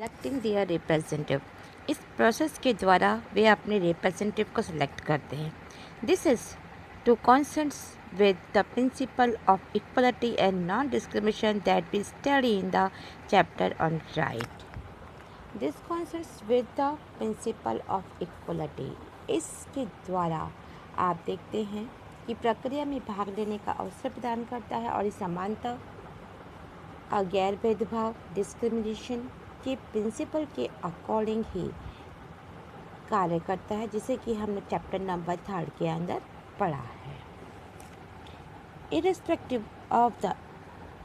Selecting their representative. इस process के द्वारा वे अपने रिप्रेजेंटेटिव को सेलेक्ट करते हैं। This is to consents with the principle of equality and non discrimination that we study in the chapter on right. This consents with the principle of equality, इसके द्वारा आप देखते हैं कि प्रक्रिया में भाग लेने का अवसर प्रदान करता है और इस समानता गैर भेदभाव डिस्क्रिमिनेशन के प्रिंसिपल के अकॉर्डिंग ही कार्य करता है, जिसे कि हमने चैप्टर नंबर 3 के अंदर पढ़ा है। Irrespective of the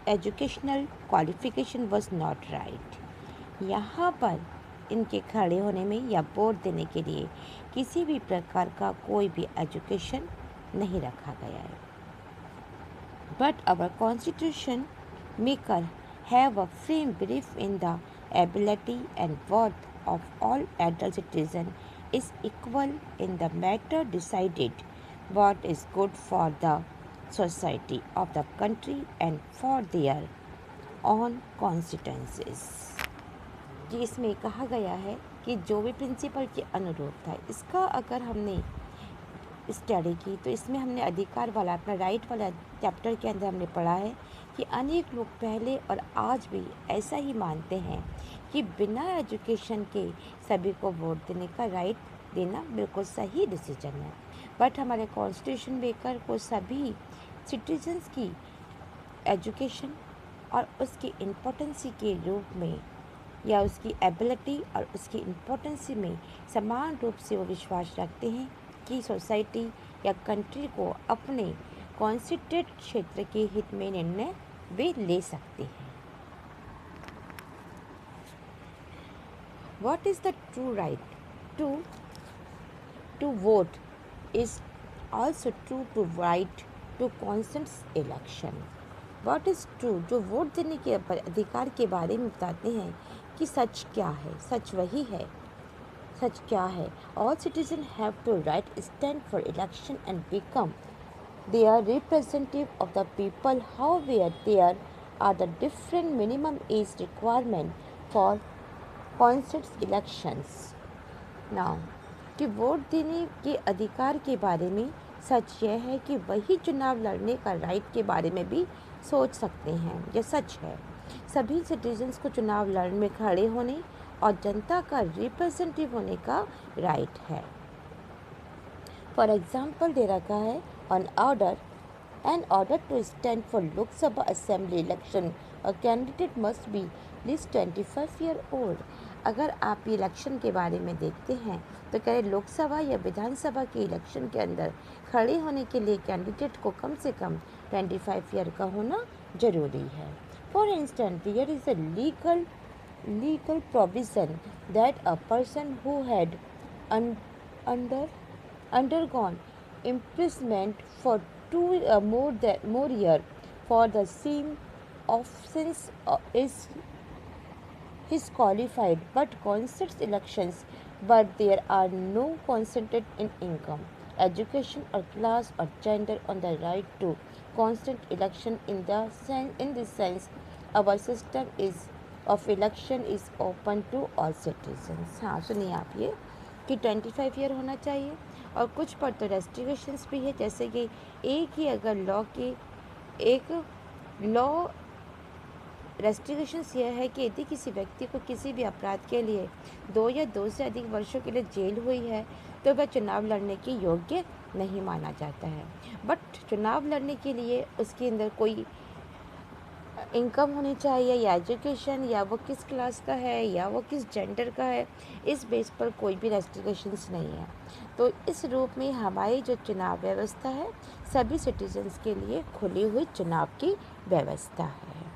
educational qualification was not right. यहाँ पर इनके खड़े होने में या वोट देने के लिए किसी भी प्रकार का कोई भी एजुकेशन नहीं रखा गया है। But our constitution maker have a firm belief in the ability and worth of all adult citizens is equal in the matter decided what is good for the society of the country and for their own constituencies। जी, इसमें कहा गया है कि जो भी principal के अनुरूप था, इसका अगर हमने स्टडी की तो इसमें हमने अधिकार वाला अपना राइट वाला चैप्टर के अंदर हमने पढ़ा है कि अनेक लोग पहले और आज भी ऐसा ही मानते हैं कि बिना एजुकेशन के सभी को वोट देने का राइट देना बिल्कुल सही डिसीजन है। बट हमारे कॉन्स्टिट्यूशन मेकर को सभी सिटीजन्स की एजुकेशन और उसकी इम्पोर्टेंसी के रूप में या उसकी एबिलिटी और उसकी इम्पोर्टेंसी में समान रूप से वो विश्वास रखते हैं कि सोसाइटी या कंट्री को अपने कॉन्स्टिट्यूट क्षेत्र के हित में निर्णय वे ले सकते हैं। What is the true right to vote is also true to right to consent election। What is true, जो वोट देने के अधिकार के बारे में बताते हैं कि सच क्या है, सच वही है। सच क्या है? All citizens have to right stand for election and become their representative of the people. However, there are the different minimum age requirement for consent elections। Now, कि वोट देने के अधिकार के बारे में सच यह है कि वही चुनाव लड़ने का राइट के बारे में भी सोच सकते हैं। यह सच है, सभी सिटीजन्स को चुनाव लड़ने में खड़े होने और जनता का रिप्रेजेंटेटिव होने का राइट है। फॉर एग्जाम्पल दे रखा है in order to stand for Lok Sabha assembly election a candidate must be at least 25 year old. अगर आप ये इलेक्शन के बारे में देखते हैं तो कह रहे लोकसभा या विधानसभा के इलेक्शन के अंदर खड़े होने के लिए कैंडिडेट को कम से कम 25 ईयर का होना जरूरी है। For instance there is a legal provision that a person who had undergone imprisonment for more year for the same offense is qualified but consents elections, but there are no consented in income, education or class or gender on the right to constant election in this sense our system is of election is open to all citizens. हाँ, सुनिए आप ये कि 25 year होना चाहिए और कुछ पर तो रेस्ट्रिक्शंस भी है, जैसे कि एक ही अगर लॉ रेस्ट्रिक्शंस यह है कि यदि किसी व्यक्ति को किसी भी अपराध के लिए 2 या 2 से अधिक वर्षों के लिए जेल हुई है तो वह चुनाव लड़ने के योग्य नहीं माना जाता है। बट चुनाव लड़ने के लिए उसके अंदर कोई इनकम होनी चाहिए या एजुकेशन, या वो किस क्लास का है या वो किस जेंडर का है, इस बेस पर कोई भी रेस्ट्रिक्शंस नहीं है। तो इस रूप में हमारी जो चुनाव व्यवस्था है सभी सिटीजन्स के लिए खुली हुई चुनाव की व्यवस्था है।